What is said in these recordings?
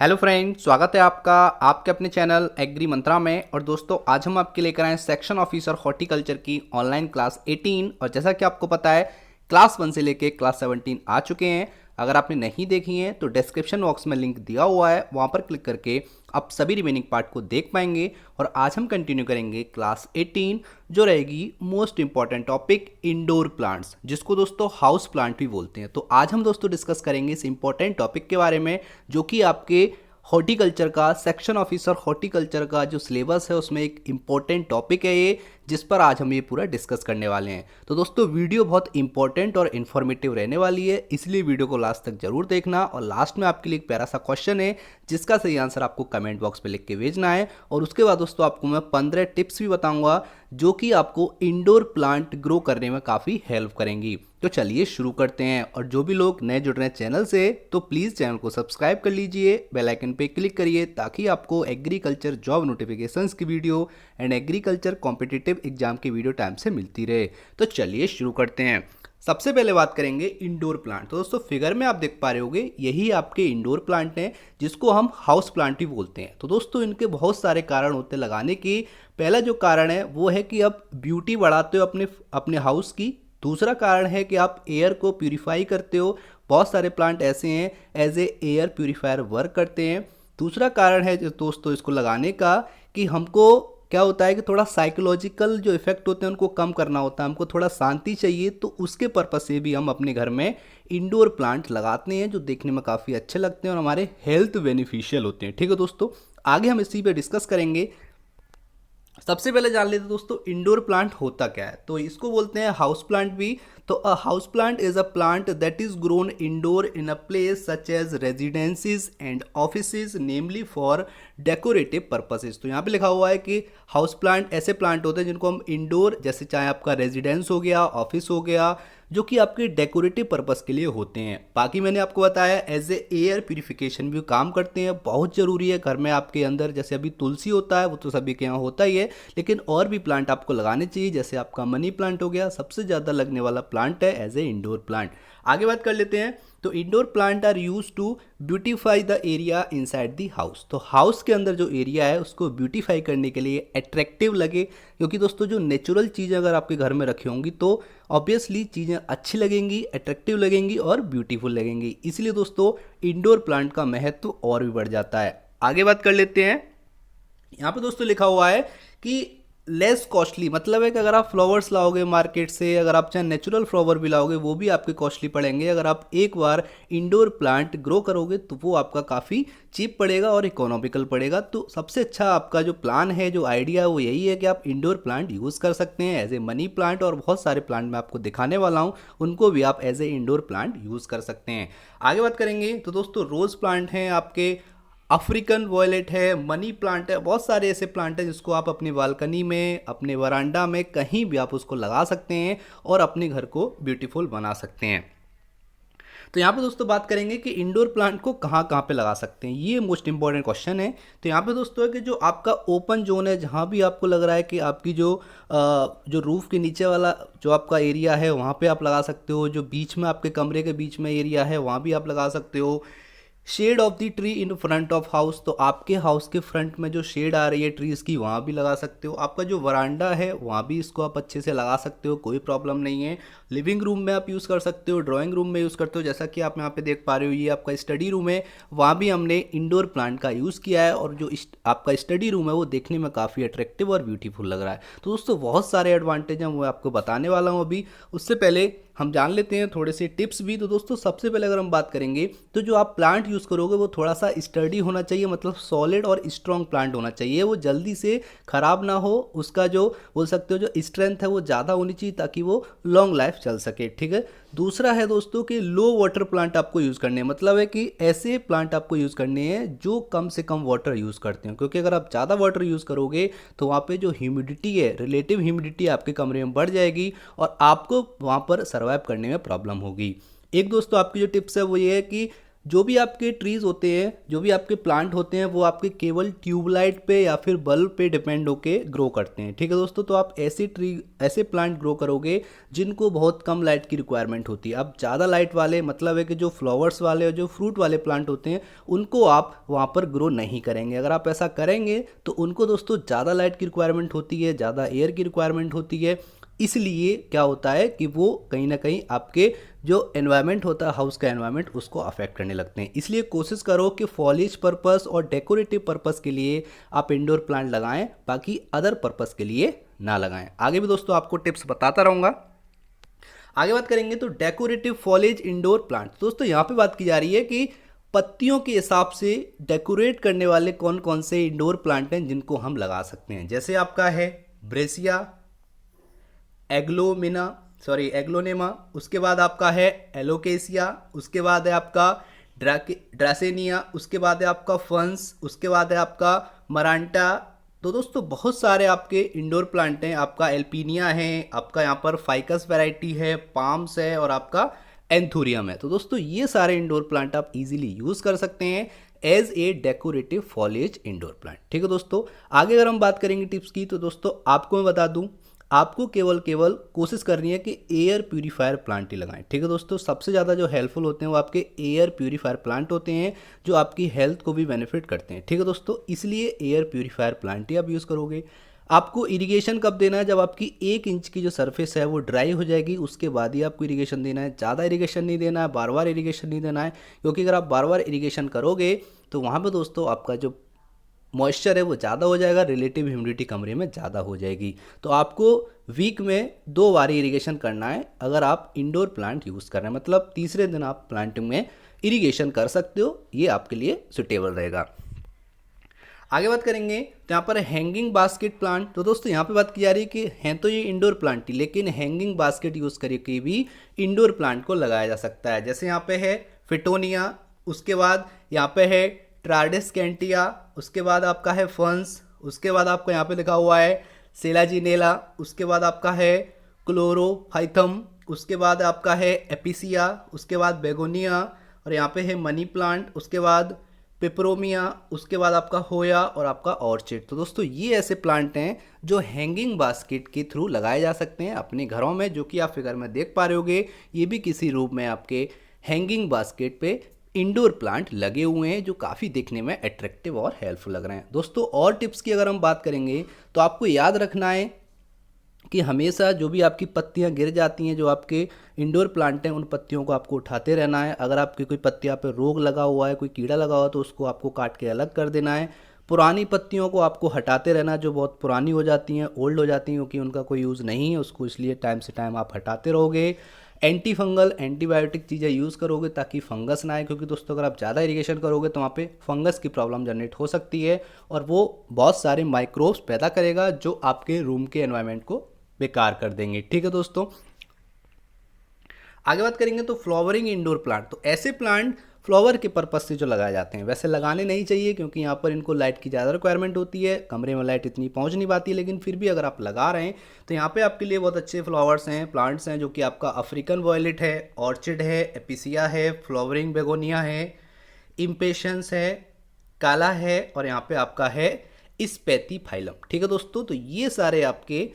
Hello friend, स्वागत है आपका आपके अपने चैनल एग्री मंत्रा में। और दोस्तों, आज हम आपके लेकर आए सेक्शन ऑफिसर हॉर्टिकल्चर की ऑनलाइन क्लास 18। और जैसा कि आपको पता है, क्लास 1 से लेके क्लास 17 आ चुके हैं। अगर आपने नहीं देखी हैं तो डिस्क्रिप्शन बॉक्स में लिंक दिया हुआ है, वहाँ पर क्लिक करके आप सभी रिमेनिंग पार्ट को देख पाएंगे। और आज हम कंटिन्यू करेंगे क्लास 18, जो रहेगी most important topic indoor plants, जिसको दोस्तों हाउस प्लांट भी बोलते हैं। तो आज हम दोस्तों डिस्कस करेंगे इस इंपॉर्टेंट टॉपिक के बारे में, जो कि आपके हॉर्टिकल्चर का सेक्शन ऑफिसर हॉर्टिकल्चर का जो सिलेबस है उसमें एक इम्पॉर्टेंट टॉपिक है ये, जिस पर आज हम ये पूरा डिस्कस करने वाले हैं। तो दोस्तों, वीडियो बहुत इंपॉर्टेंट और इन्फॉर्मेटिव रहने वाली है, इसलिए वीडियो को लास्ट तक जरूर देखना। और लास्ट में आपके लिए एक प्यारा सा क्वेश्चन है, जिसका सही आंसर आपको कमेंट बॉक्स में लिख के भेजना है। और उसके बाद दोस्तों आपको मैं 15 टिप्स भी बताऊंगा, जो कि आपको इंडोर प्लांट ग्रो करने में काफ़ी हेल्प करेंगी। तो चलिए शुरू करते हैं। और जो भी लोग नए जुड़ रहे हैं चैनल से, तो प्लीज़ चैनल को सब्सक्राइब कर लीजिए, बेल आइकन पे क्लिक करिए, ताकि आपको एग्रीकल्चर जॉब नोटिफिकेशंस की video and agriculture competitive exam की वीडियो टाइम से मिलती रहे। तो चलिए शुरू करते हैं। सबसे पहले बात करेंगे इंडोर प्लांट। तो दोस्तों, फिगर में आप देख पा रहे होंगे, यही आपके इंडोर प्लांट हैं, जिसको हम हाउस प्लांट भी बोलते हैं। तो दोस्तों, इनके बहुत सारे कारण होते हैं लगाने की। पहला जो कारण है वो है कि आप ब्यूटी बढ़ाते हो अपने अपने हाउस की। दूसरा कारण है कि आप एयर को प्यूरिफाई करते हो। बहुत सारे प्लांट ऐसे हैं as a air purifier work करते हैं। दूसरा कारण है जो दोस्तों इसको लगाने का, कि हमको क्या होता है कि थोड़ा साइकोलॉजिकल जो इफेक्ट होते हैं उनको कम करना होता है, हमको थोड़ा शांति चाहिए, तो उसके पर्पज से भी हम अपने घर में इंडोर प्लांट लगाते हैं, जो देखने में काफ़ी अच्छे लगते हैं और हमारे हेल्थ बेनिफिशियल होते हैं। ठीक है दोस्तों, आगे हम इसी पे डिस्कस करेंगे। सबसे पहले जान लेते हैं दोस्तों, इंडोर प्लांट होता क्या है। तो इसको बोलते हैं हाउस प्लांट भी। तो a house plant is a plant that is grown indoor in a place such as residencies and offices, namely for decorative purposes. तो यहाँ पे लिखा हुआ है कि हाउस प्लांट ऐसे प्लांट होते हैं जिनको हम इंडोर, जैसे चाहे आपका रेजिडेंस हो गया, ऑफिस हो गया, जो कि आपके डेकोरेटिव पर्पस के लिए होते हैं। बाकी मैंने आपको बताया एज ए एयर प्यूरिफिकेशन भी काम करते हैं, बहुत ज़रूरी है घर में आपके अंदर। जैसे अभी तुलसी होता है, वो तो सभी के यहाँ होता ही है, लेकिन और भी प्लांट आपको लगाने चाहिए। जैसे आपका मनी प्लांट हो गया, सबसे ज़्यादा लगने वाला प्लांट है एज ए इंडोर प्लांट। आगे बात कर लेते हैं। तो indoor plant are use to beautify the area inside the house. तो हाउस के अंदर जो एरिया है उसको ब्यूटीफाई करने के लिए, अट्रैक्टिव लगे, क्योंकि दोस्तों जो नेचुरल चीज़ें अगर आपके घर में रखी होंगी तो ऑब्वियसली चीज़ें अच्छी लगेंगी, अट्रैक्टिव लगेंगी और ब्यूटीफुल लगेंगी। इसलिए दोस्तों इंडोर प्लांट का महत्व और भी बढ़ जाता है। आगे बात कर लेते हैं। यहाँ पे दोस्तों लिखा हुआ है कि लेस कॉस्टली, मतलब है कि अगर आप फ्लावर्स लाओगे मार्केट से, अगर आप चाहे नेचुरल फ्लावर भी लाओगे, वो भी आपके कॉस्टली पड़ेंगे। अगर आप एक बार इंडोर प्लांट ग्रो करोगे तो वो आपका काफ़ी चीप पड़ेगा और इकोनॉमिकल पड़ेगा। तो सबसे अच्छा आपका जो प्लान है, जो आइडिया है, वो यही है कि आप इंडोर प्लांट यूज़ कर सकते हैं एज ए मनी प्लांट। और बहुत सारे प्लांट मैं आपको दिखाने वाला हूँ, उनको भी आप as a indoor plant use कर सकते हैं। आगे बात करेंगे तो दोस्तों, रोज़ प्लांट हैं आपके, अफ्रीकन वॉयलेट है, मनी प्लांट है, बहुत सारे ऐसे प्लांट हैं जिसको आप अपनी बालकनी में, अपने वरांडा में, कहीं भी आप उसको लगा सकते हैं और अपने घर को ब्यूटीफुल बना सकते हैं। तो यहाँ पे दोस्तों बात करेंगे कि इंडोर प्लांट को कहाँ कहाँ पे लगा सकते हैं, ये मोस्ट इंपॉर्टेंट क्वेश्चन है। तो यहाँ पे दोस्तों है कि जो आपका ओपन जोन है, जहाँ भी आपको लग रहा है कि आपकी जो रूफ के नीचे वाला जो आपका एरिया है, वहाँ पे आप लगा सकते हो। जो बीच में आपके कमरे के बीच में एरिया है, वहाँ भी आप लगा सकते हो। Shade of the tree in front of house, तो आपके हाउस के फ्रंट में जो शेड आ रही है ट्रीज़ की, वहाँ भी लगा सकते हो। आपका जो वरांडा है वहाँ भी इसको आप अच्छे से लगा सकते हो, कोई प्रॉब्लम नहीं है। लिविंग रूम में आप यूज़ कर सकते हो, ड्राइंग रूम में यूज़ करते हो। जैसा कि आप यहाँ पे देख पा रहे हो, ये आपका स्टडी रूम है, वहाँ भी हमने इंडोर प्लांट का यूज़ किया है। और जो आपका स्टडी रूम है वो देखने में काफ़ी अट्रैक्टिव और ब्यूटीफुल लग रहा है। तो दोस्तों बहुत सारे एडवांटेज हैं, वो आपको बताने वाला हूँ अभी। उससे पहले हम जान लेते हैं थोड़े से टिप्स भी। तो दोस्तों सबसे पहले अगर हम बात करेंगे, तो जो आप प्लांट यूज़ करोगे वो थोड़ा सा स्टर्डी होना चाहिए, मतलब सॉलिड और स्ट्रॉन्ग प्लांट होना चाहिए। वो जल्दी से ख़राब ना हो, उसका जो बोल सकते हो जो स्ट्रेंथ है वो ज़्यादा होनी चाहिए, ताकि वो लॉन्ग लाइफ चल सके। ठीक है। दूसरा है दोस्तों कि लो वाटर प्लांट आपको यूज़ करने हैं, मतलब है कि ऐसे प्लांट आपको यूज़ करने हैं जो कम से कम वाटर यूज़ करते हैं, क्योंकि अगर आप ज़्यादा वाटर यूज़ करोगे तो वहाँ पे जो ह्यूमिडिटी है, रिलेटिव ह्यूमिडिटी आपके कमरे में बढ़ जाएगी और आपको वहाँ पर सर्वाइव करने में प्रॉब्लम होगी। एक दोस्तों आपकी जो टिप्स है वो ये है कि जो भी आपके ट्रीज़ होते हैं, जो भी आपके प्लांट होते हैं, वो आपके केवल ट्यूबलाइट पे या फिर बल्ब पे डिपेंड होके ग्रो करते हैं। ठीक है दोस्तों, तो आप ऐसे प्लांट ग्रो करोगे जिनको बहुत कम लाइट की रिक्वायरमेंट होती है। अब ज़्यादा लाइट वाले मतलब है कि जो फ्लावर्स वाले और जो फ्रूट वाले प्लांट होते हैं उनको आप वहाँ पर ग्रो नहीं करेंगे। अगर आप ऐसा करेंगे तो उनको दोस्तों ज़्यादा लाइट की रिक्वायरमेंट होती है, ज़्यादा एयर की रिक्वायरमेंट होती है। इसलिए क्या होता है कि वो कहीं ना कहीं आपके जो एनवायरनमेंट होता है, हाउस का एनवायरनमेंट, उसको अफेक्ट करने लगते हैं। इसलिए कोशिश करो कि फॉलिज पर्पस और डेकोरेटिव पर्पस के लिए आप इंडोर प्लांट लगाएं, बाकी अदर पर्पस के लिए ना लगाएं। आगे भी दोस्तों आपको टिप्स बताता रहूँगा। आगे बात करेंगे तो डेकोरेटिव फॉलिज इंडोर प्लांट। दोस्तों यहाँ पे बात की जा रही है कि पत्तियों के हिसाब से डेकोरेट करने वाले कौन कौन से इंडोर प्लांट हैं जिनको हम लगा सकते हैं। जैसे आपका है ब्रेसिया, एग्लोनेमा, उसके बाद आपका है एलोकेसिया, उसके बाद है आपका ड्रासेनिया, उसके बाद है आपका फंस, उसके बाद है आपका मरांटा। तो दोस्तों बहुत सारे आपके इंडोर प्लांट हैं। आपका एल्पीनिया है, आपका यहाँ पर फाइकस वैरायटी है, पाम्स है और आपका एंथूरियम है। तो दोस्तों ये सारे इंडोर प्लांट आप इजीली यूज़ कर सकते हैं as a decorative foliage indoor plant. ठीक है दोस्तों, आगे अगर हम बात करेंगे टिप्स की, तो दोस्तों आपको मैं बता दूं, आपको केवल कोशिश करनी है कि एयर प्यूरीफायर प्लांट ही लगाएं। ठीक है दोस्तों, सबसे ज़्यादा जो हेल्पफुल होते हैं वो आपके एयर प्यूरीफायर प्लांट होते हैं, जो आपकी हेल्थ को भी बेनिफिट करते हैं। ठीक है दोस्तों, इसलिए एयर प्यूरीफायर प्लांट ही आप यूज़ करोगे। आपको इरिगेशन कब देना है? जब आपकी 1 इंच की जो सरफेस है वो ड्राई हो जाएगी, उसके बाद ही आपको इरिगेशन देना है। ज़्यादा इरिगेशन नहीं देना है, बार बार इरिगेशन नहीं देना है, क्योंकि अगर आप बार बार इरिगेशन करोगे तो वहाँ पर दोस्तों आपका जो मॉइस्चर है वो ज़्यादा हो जाएगा, रिलेटिव ह्यूमिडिटी कमरे में ज़्यादा हो जाएगी। तो आपको वीक में 2 बार इरिगेशन करना है अगर आप इंडोर प्लांट यूज़ कर रहे हैं, मतलब तीसरे दिन आप प्लांटिंग में इरिगेशन कर सकते हो, ये आपके लिए सुटेबल रहेगा। आगे बात करेंगे तो यहाँ पर हैंगिंग बास्केट प्लांट। तो दोस्तों यहाँ पे बात की जा रही है कि हैं तो ये इंडोर प्लांट ही, लेकिन हैंगिंग बास्केट यूज़ करके भी इंडोर प्लांट को लगाया जा सकता है। जैसे यहाँ पे है फिटोनिया, उसके बाद यहाँ पे है ट्राडेस्केंटिया, उसके बाद आपका है फंस, उसके बाद आपका यहाँ पे लिखा हुआ है सेलाजिनेला, उसके बाद आपका है क्लोरोफाइथम, उसके बाद आपका है एपिसिया, उसके बाद बेगोनिया और यहाँ पे है मनी प्लांट, उसके बाद पिपरोमिया, उसके बाद आपका होया और आपका ऑर्चिड। तो दोस्तों ये ऐसे प्लांट हैं जो हैंगिंग बास्केट के थ्रू लगाए जा सकते हैं अपने घरों में, जो कि आप फिगर में देख पा रहे होगे। ये भी किसी रूप में आपके हैंगिंग बास्केट पे इंडोर प्लांट लगे हुए हैं, जो काफ़ी देखने में अट्रैक्टिव और हेल्पफुल लग रहे हैं। दोस्तों और टिप्स की अगर हम बात करेंगे तो आपको याद रखना है कि हमेशा जो भी आपकी पत्तियां गिर जाती हैं, जो आपके इंडोर प्लांट हैं, उन पत्तियों को आपको उठाते रहना है। अगर आपकी कोई पत्तियां पे रोग लगा हुआ है, कोई कीड़ा लगा हुआ है, तो उसको आपको काट के अलग कर देना है। पुरानी पत्तियों को आपको हटाते रहना, जो बहुत पुरानी हो जाती हैं, ओल्ड हो जाती हैं, क्योंकि उनका कोई यूज़ नहीं है उसको, इसलिए टाइम से टाइम आप हटाते रहोगे। एंटी फंगल एंटीबायोटिक चीज़ें यूज़ करोगे ताकि फंगस ना आए, क्योंकि दोस्तों अगर आप ज़्यादा इरिगेशन करोगे तो वहाँ पे फंगस की प्रॉब्लम जनरेट हो सकती है और वो बहुत सारे माइक्रोब्स पैदा करेगा जो आपके रूम के एनवायरनमेंट को बेकार कर देंगे। ठीक है दोस्तों, आगे बात करेंगे तो फ्लावरिंग इंडोर प्लांट। तो ऐसे प्लांट फ्लावर के पर्पस से जो लगाए जाते हैं, वैसे लगाने नहीं चाहिए क्योंकि यहाँ पर इनको लाइट की ज़्यादा रिक्वायरमेंट होती है, कमरे में लाइट इतनी पहुँच नहीं पाती, लेकिन फिर भी अगर आप लगा रहे हैं तो यहाँ पे आपके लिए बहुत अच्छे फ्लावर्स हैं, प्लांट्स हैं, जो कि आपका अफ्रीकन वॉयलेट है, ऑर्चिड है, एपिसिया है, फ्लावरिंग बेगोनिया है, इम्पेशंस है, काला है और यहाँ पे आपका है स्पेथीफाइलम। ठीक है दोस्तों, तो ये सारे आपके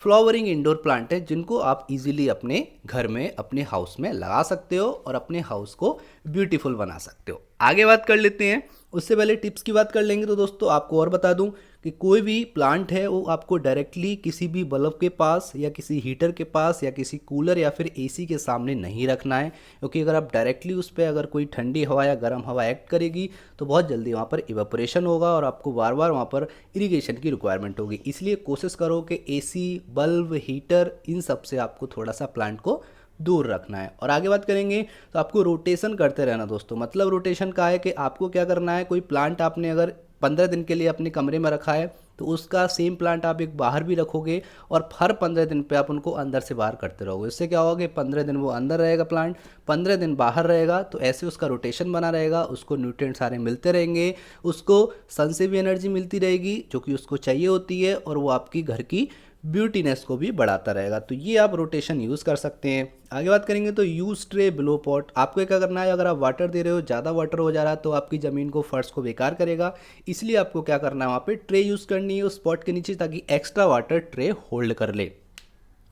फ्लावरिंग इंडोर प्लांट है जिनको आप इजीली अपने घर में, अपने हाउस में लगा सकते हो और अपने हाउस को ब्यूटीफुल बना सकते हो। आगे बात कर लेते हैं, उससे पहले टिप्स की बात कर लेंगे। तो दोस्तों आपको और बता दूं कि कोई भी प्लांट है वो आपको डायरेक्टली किसी भी बल्ब के पास या किसी हीटर के पास या किसी कूलर या फिर एसी के सामने नहीं रखना है, क्योंकि अगर आप डायरेक्टली उस पर अगर कोई ठंडी हवा या गर्म हवा एक्ट करेगी तो बहुत जल्दी वहाँ पर इवेपोरेशन होगा और आपको बार बार वहाँ पर इरिगेशन की रिक्वायरमेंट होगी। इसलिए कोशिश करो कि एसी, बल्ब, हीटर, इन सब से आपको थोड़ा सा प्लांट को दूर रखना है। और आगे बात करेंगे तो आपको रोटेशन करते रहना दोस्तों। मतलब रोटेशन का है कि आपको क्या करना है, कोई प्लांट आपने अगर 15 दिन के लिए अपने कमरे में रखा है तो उसका सेम प्लांट आप एक बाहर भी रखोगे और हर 15 दिन पे आप उनको अंदर से बाहर करते रहोगे। इससे क्या होगा कि 15 दिन वो अंदर रहेगा प्लांट, 15 दिन बाहर रहेगा, तो ऐसे उसका रोटेशन बना रहेगा, उसको न्यूट्रिएंट सारे मिलते रहेंगे, उसको सन से भी एनर्जी मिलती रहेगी जो कि उसको चाहिए होती है और वो आपकी घर की ब्यूटीनेस को भी बढ़ाता रहेगा। तो ये आप रोटेशन यूज़ कर सकते हैं। आगे बात करेंगे तो यूज ट्रे बिलो पॉट। आपको क्या करना है, अगर आप वाटर दे रहे हो, ज़्यादा वाटर हो जा रहा है तो आपकी ज़मीन को, फर्श को बेकार करेगा, इसलिए आपको क्या करना है, वहाँ पे ट्रे यूज़ करनी है उस पॉट के नीचे, ताकि एक्स्ट्रा वाटर ट्रे होल्ड कर ले।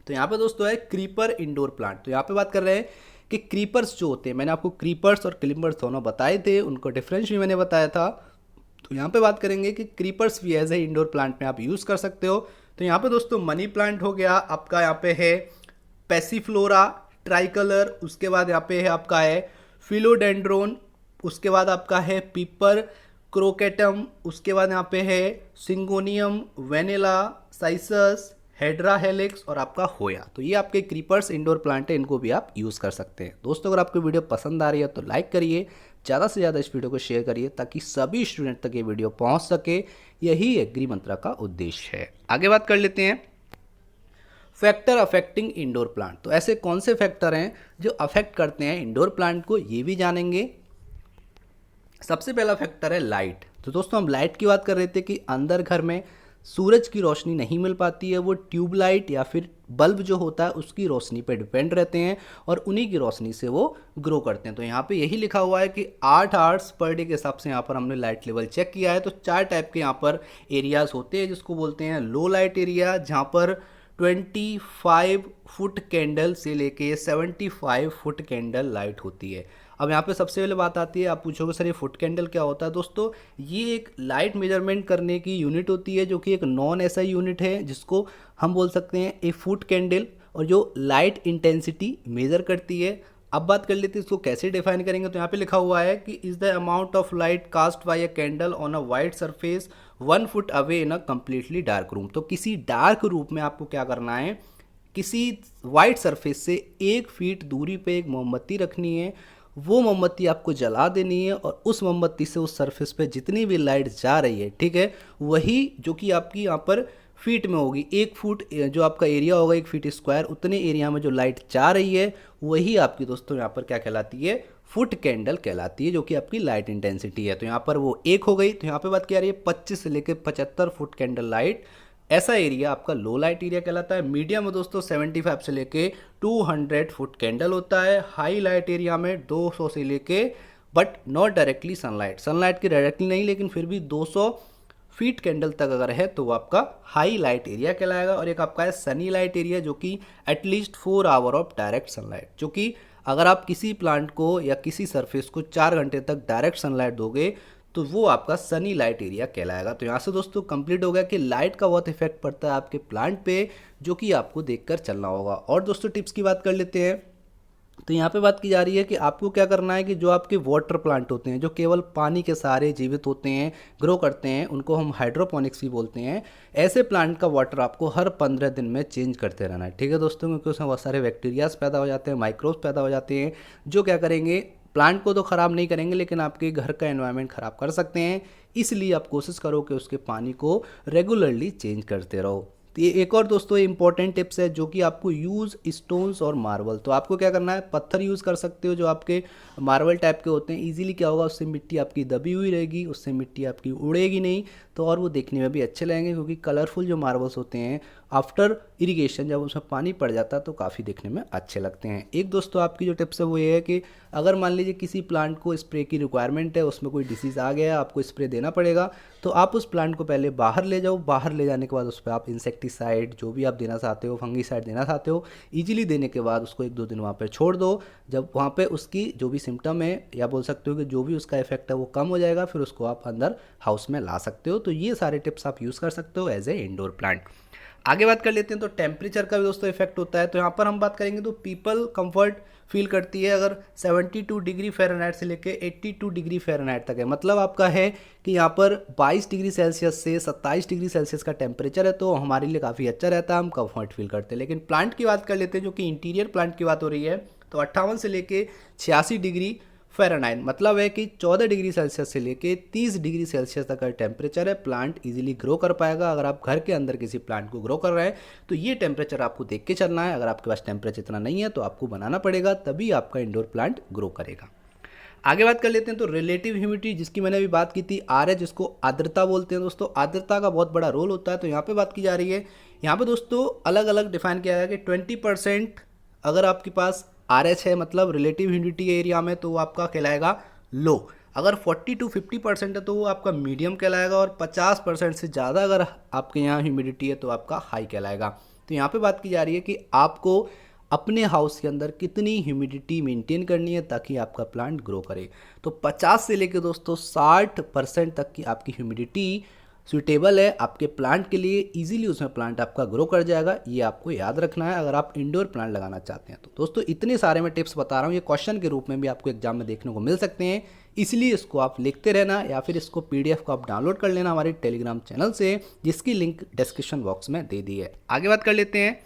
तो यहाँ पे दोस्तों है क्रीपर इंडोर प्लांट। तो यहाँ पे बात कर रहे हैं कि क्रीपर्स जो होते हैं, मैंने आपको क्रीपर्स और क्लिम्बर्स दोनों बताए थे, उनको डिफरेंस भी मैंने बताया था। तो यहाँ पे बात करेंगे कि क्रीपर्स भी एज ए इंडोर प्लांट में आप यूज़ कर सकते हो। तो यहाँ पे दोस्तों मनी प्लांट हो गया आपका, यहाँ पे है पैसीफ्लोरा ट्राइकलर, उसके बाद यहाँ पे है आपका है फिलोडेंड्रोन, उसके बाद आपका है पीपर क्रोकेटम, उसके बाद यहाँ पे है सिंगोनियम, वेनिला, साइसस, हेड्रा हेलिक्स और आपका होया। तो ये आपके क्रीपर्स इंडोर प्लांट है, इनको भी आप यूज़ कर सकते हैं। दोस्तों अगर आपको वीडियो पसंद आ रही है तो लाइक करिए, ज़्यादा से ज़्यादा इस वीडियो को शेयर करिए ताकि सभी स्टूडेंट तक ये वीडियो पहुंच सके। यही एग्री मंत्रा का उद्देश्य है। आगे बात कर लेते हैं फैक्टर अफेक्टिंग इंडोर प्लांट। तो ऐसे कौन से फैक्टर हैं जो अफेक्ट करते हैं इंडोर प्लांट को, ये भी जानेंगे। सबसे पहला फैक्टर है लाइट। तो दोस्तों हम लाइट की बात कर रहे थे कि अंदर घर में सूरज की रोशनी नहीं मिल पाती है, वो ट्यूबलाइट या फिर बल्ब जो होता है उसकी रोशनी पे डिपेंड रहते हैं और उन्हीं की रोशनी से वो ग्रो करते हैं। तो यहाँ पे यही लिखा हुआ है कि 8 आवर्स पर डे के हिसाब से यहाँ पर हमने लाइट लेवल चेक किया है। तो 4 टाइप के यहाँ पर एरियाज होते हैं, जिसको बोलते हैं लो लाइट एरिया, जहाँ पर 25 फुट कैंडल से लेके 75 फुट कैंडल लाइट होती है। अब यहाँ पे सबसे पहले बात आती है, आप पूछोगे सर ये फुट कैंडल क्या होता है। दोस्तों ये एक लाइट मेजरमेंट करने की यूनिट होती है, जो कि एक नॉन एसआई यूनिट है, जिसको हम बोल सकते हैं ए फुट कैंडल, और जो लाइट इंटेंसिटी मेजर करती है। अब बात कर लेते हैं इसको कैसे डिफाइन करेंगे। तो यहाँ पे लिखा हुआ है कि is the amount of light cast by a candle on a white surface 1 foot away in a completely dark room. तो किसी डार्क रूम में आपको क्या करना है, किसी वाइट सरफेस से 1 फीट दूरी पे एक मोमबत्ती रखनी है, वो मोमबत्ती आपको जला देनी है और उस मोमबत्ती से उस सरफेस पे जितनी भी लाइट जा रही है, ठीक है, वही जो कि आपकी यहाँ पर फीट में होगी, 1 फुट जो आपका एरिया होगा 1 फीट स्क्वायर, उतने एरिया में जो लाइट जा रही है वही आपकी दोस्तों यहाँ पर क्या कहलाती है, फुट कैंडल कहलाती है, जो कि आपकी लाइट इंटेंसिटी है। तो यहाँ पर वो 1 हो गई। तो यहाँ पे बात क्या रही है 25 से लेकर 75 फुट कैंडल लाइट, ऐसा एरिया आपका लो लाइट एरिया कहलाता है। मीडियम में दोस्तों 75 से लेके 200 फुट कैंडल होता है। हाई लाइट एरिया में 200 से लेके, but not directly sunlight, sunlight की डायरेक्टली नहीं, लेकिन फिर भी 200 फीट कैंडल तक अगर है तो वो आपका हाई लाइट एरिया कहलाएगा। और एक आपका है सनी लाइट एरिया, जो कि at least 4 hour of direct sunlight, जो कि अगर आप किसी प्लांट को या किसी सरफेस को 4 घंटे तक डायरेक्ट सनलाइट दोगे तो वो आपका सनी लाइट एरिया कहलाएगा। तो यहाँ से दोस्तों कंप्लीट हो गया कि लाइट का बहुत इफेक्ट पड़ता है आपके प्लांट पे, जो कि आपको देखकर चलना होगा। और दोस्तों टिप्स की बात कर लेते हैं। तो यहाँ पे बात की जा रही है कि आपको क्या करना है कि जो आपके वाटर प्लांट होते हैं, जो केवल पानी के सहारे जीवित होते हैं, ग्रो करते हैं, उनको हम हाइड्रोपोनिक्स भी बोलते हैं। ऐसे प्लांट का वाटर आपको हर 15 दिन में चेंज करते रहना है, ठीक है दोस्तों, क्योंकि उसमें बहुत सारे बैक्टीरियाज पैदा हो जाते हैं, माइक्रोब्स पैदा हो जाते हैं, जो क्या करेंगे, प्लांट को तो ख़राब नहीं करेंगे लेकिन आपके घर का एनवायरनमेंट ख़राब कर सकते हैं। इसलिए आप कोशिश करो कि उसके पानी को रेगुलरली चेंज करते रहो। तो ये एक और दोस्तों इंपॉर्टेंट टिप्स है, जो कि आपको यूज़ स्टोन्स और मार्बल। तो आपको क्या करना है, पत्थर यूज़ कर सकते हो जो आपके मार्बल टाइप के होते हैं। इजीली क्या होगा, उससे मिट्टी आपकी दबी हुई रहेगी, उससे मिट्टी आपकी उड़ेगी नहीं, तो और वो देखने में भी अच्छे लगेंगे, क्योंकि कलरफुल जो मार्बल्स होते हैं आफ्टर इरिगेशन जब उसमें पानी पड़ जाता है तो काफ़ी देखने में अच्छे लगते हैं। एक दोस्तों आपकी जो टिप्स है वो ये है कि अगर मान लीजिए किसी प्लांट को स्प्रे की रिक्वायरमेंट है, उसमें कोई डिसीज़ आ गया है, आपको स्प्रे देना पड़ेगा, तो आप उस प्लांट को पहले बाहर ले जाओ। बाहर ले जाने के बाद उस पर आप इंसेक्टिसाइड जो भी आप देना चाहते हो, फंगीसाइड देना चाहते हो, ईजिली देने के बाद उसको 1-2 दिन वहाँ पर छोड़ दो। जब वहाँ पर उसकी जो भी सिम्टम है, या बोल सकते हो कि जो भी उसका इफेक्ट है वो कम हो जाएगा, फिर उसको आप अंदर हाउस में ला सकते हो। तो ये सारे टिप्स आप यूज़ कर सकते हो एज ए इंडोर प्लांट। आगे बात कर लेते हैं तो टेम्परेचर का भी दोस्तों इफेक्ट होता है। तो यहाँ पर हम बात करेंगे तो पीपल कंफर्ट फील करती है अगर 72 डिग्री फ़ारेनहाइट से लेके 82 डिग्री फ़ारेनहाइट तक है। मतलब आपका है कि यहाँ पर 22 डिग्री सेल्सियस से 27 डिग्री सेल्सियस का टेम्परेचर है, तो हमारे लिए काफ़ी अच्छा रहता है, हम कंफर्ट फील करते हैं। लेकिन प्लांट की बात कर लेते हैं, जो कि इंटीरियर प्लांट की बात हो रही है, तो 58 से लेके 86 डिग्री फ़ारेनहाइट, मतलब है कि 14 डिग्री सेल्सियस से लेके 30 डिग्री सेल्सियस तक का टेम्परेचर है। प्लांट इजीली ग्रो कर पाएगा। अगर आप घर के अंदर किसी प्लांट को ग्रो कर रहे हैं तो ये टेम्परेचर आपको देख के चलना है। अगर आपके पास टेम्परेचर इतना नहीं है तो आपको बनाना पड़ेगा, तभी आपका इंडोर प्लांट ग्रो करेगा। आगे बात कर लेते हैं तो रिलेटिव ह्यूमिडिटी जिसकी मैंने अभी बात की थी आर है, जिसको आर्द्रता बोलते हैं दोस्तों। आर्द्रता का बहुत बड़ा रोल होता है, तो यहाँ पे बात की जा रही है। यहाँ पे दोस्तों अलग अलग डिफाइन किया गया कि 20% अगर आपके पास आर एच है, मतलब रिलेटिव ह्यूमिडिटी एरिया में, तो वो आपका कहलाएगा लो। अगर 40 to 50% है तो वो आपका मीडियम कहलाएगा, और 50% से ज़्यादा अगर आपके यहाँ ह्यूमिडिटी है तो आपका हाई कहलाएगा। तो यहाँ पे बात की जा रही है कि आपको अपने हाउस के अंदर कितनी ह्यूमिडिटी मेंटेन करनी है ताकि आपका प्लांट ग्रो करे। तो 50 से लेकर दोस्तों 60% तक की आपकी ह्यूमिडिटी सूटेबल है आपके प्लांट के लिए, इजीली उसमें प्लांट आपका ग्रो कर जाएगा। ये आपको याद रखना है अगर आप इंडोर प्लांट लगाना चाहते हैं तो। दोस्तों इतने सारे मैं टिप्स बता रहा हूँ, ये क्वेश्चन के रूप में भी आपको एग्जाम में देखने को मिल सकते हैं, इसलिए इसको आप लिखते रहना, या फिर इसको पीडीएफ को आप डाउनलोड कर लेना हमारे टेलीग्राम चैनल से, जिसकी लिंक डिस्क्रिप्शन बॉक्स में दे दी है। आगे बात कर लेते हैं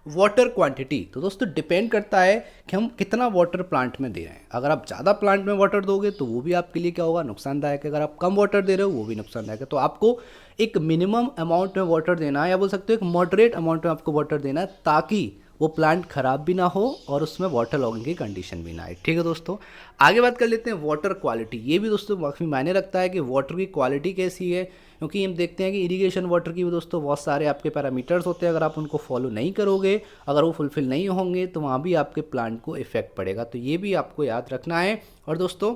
वाटर क्वांटिटी। तो दोस्तों डिपेंड करता है कि हम कितना वाटर प्लांट में दे रहे हैं। अगर आप ज़्यादा प्लांट में वाटर दोगे तो वो भी आपके लिए क्या होगा, नुकसानदायक है। अगर आप कम वाटर दे रहे हो वो भी नुकसानदायक है। तो आपको एक मिनिमम अमाउंट में वाटर देना है, या बोल सकते हो एक मॉडरेट अमाउंट में आपको वाटर देना है, ताकि वो प्लांट खराब भी ना हो और उसमें वाटर लॉगिंग की कंडीशन भी ना आए। ठीक है दोस्तों, आगे बात कर लेते हैं वाटर क्वालिटी। ये भी दोस्तों काफ़ी मायने रखता है कि वाटर की क्वालिटी कैसी है, क्योंकि हम देखते हैं कि इरिगेशन वाटर की भी दोस्तों बहुत सारे आपके पैरामीटर्स होते हैं। अगर आप उनको फॉलो नहीं करोगे, अगर वो फुलफिल नहीं होंगे, तो वहाँ भी आपके प्लांट को इफेक्ट पड़ेगा। तो ये भी आपको याद रखना है। और दोस्तों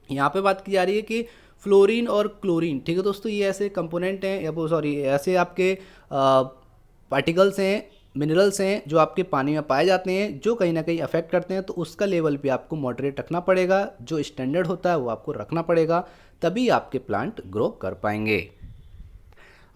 यहाँ पे बात की जा रही है कि फ्लोरीन और क्लोरीन, ठीक है दोस्तों, ये ऐसे कंपोनेंट हैं, या वो सॉरी ऐसे आपके पार्टिकल्स हैं, मिनरल्स हैं जो आपके पानी में पाए जाते हैं, जो कहीं ना कहीं अफेक्ट करते हैं। तो उसका लेवल भी आपको मॉडरेट रखना पड़ेगा, जो स्टैंडर्ड होता है वो आपको रखना पड़ेगा, तभी आपके प्लांट ग्रो कर पाएंगे।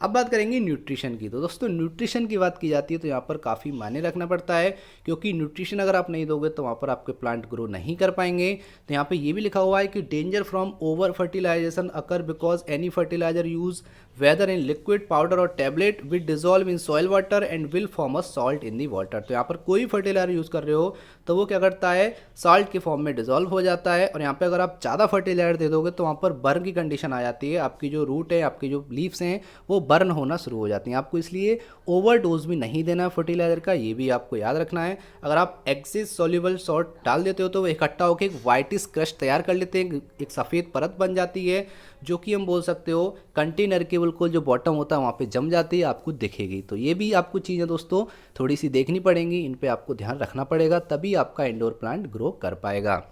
अब बात करेंगे न्यूट्रिशन की। तो दोस्तों न्यूट्रिशन की बात की जाती है तो यहाँ पर काफ़ी मायने रखना पड़ता है, क्योंकि न्यूट्रिशन अगर आप नहीं दोगे तो वहाँ पर आपके प्लांट ग्रो नहीं कर पाएंगे। तो यहाँ पे ये भी लिखा हुआ है कि danger from over fertilization occur because any fertilizer use whether in liquid powder और tablet will dissolve in soil water and will form a salt in the water. तो यहाँ पर कोई फर्टिलाइजर यूज़ कर रहे हो तो वो क्या करता है, सॉल्ट के फॉर्म में डिजॉल्व हो जाता है। और यहाँ पे अगर आप ज़्यादा फर्टिलाइजर दे दोगे तो वहाँ पर बर्न की कंडीशन आ जाती है, आपकी जो रूट है, आपकी जो लीव्स हैं वो बर्न होना शुरू हो जाती हैं। आपको इसलिए ओवर डोज भी नहीं देना है फर्टिलाइजर का, ये भी आपको याद रखना है। अगर आप एक्सिस सॉल्युबल सॉल्ट डाल देते हो तो वो इकट्ठा होकर एक वाइटिश क्रस्ट तैयार कर लेते हैं, एक सफ़ेद परत बन जाती है, जो कि हम बोल सकते हो कंटेनर के बिल्कुल जो बॉटम होता है वहाँ पे जम जाती है, आपको दिखेगी। तो ये भी आपको चीज़ें दोस्तों थोड़ी सी देखनी पड़ेंगी, इन पे आपको ध्यान रखना पड़ेगा, तभी आपका इंडोर प्लांट ग्रो कर पाएगा।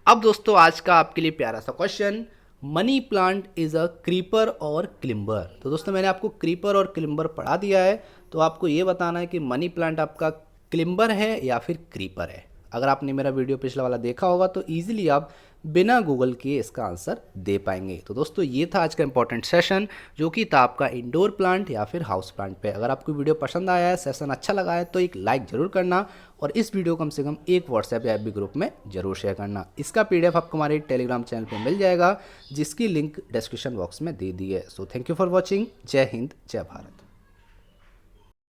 अब दोस्तों आज का आपके लिए प्यारा सा question, money plant is a creeper और क्लिम्बर। तो दोस्तों मैंने आपको क्रीपर और क्लिम्बर पढ़ा दिया है, तो आपको ये बताना है कि मनी प्लांट आपका क्लिम्बर है या फिर क्रीपर है। अगर आपने मेरा वीडियो पिछला वाला देखा होगा तो ईजिली आप बिना गूगल किए इसका आंसर दे पाएंगे। तो दोस्तों ये था आज का इंपॉर्टेंट सेशन, जो कि था आपका इंडोर प्लांट या फिर हाउस प्लांट पे। अगर आपको वीडियो पसंद आया है, सेशन अच्छा लगा है, तो एक लाइक जरूर करना, और इस वीडियो कम से कम एक व्हाट्सएप या FB ग्रुप में जरूर शेयर करना। इसका PDF आपको हमारे टेलीग्राम चैनल पर मिल जाएगा, जिसकी लिंक डिस्क्रिप्शन बॉक्स में दे दी है। So thank you for watching. जय हिंद, जय भारत।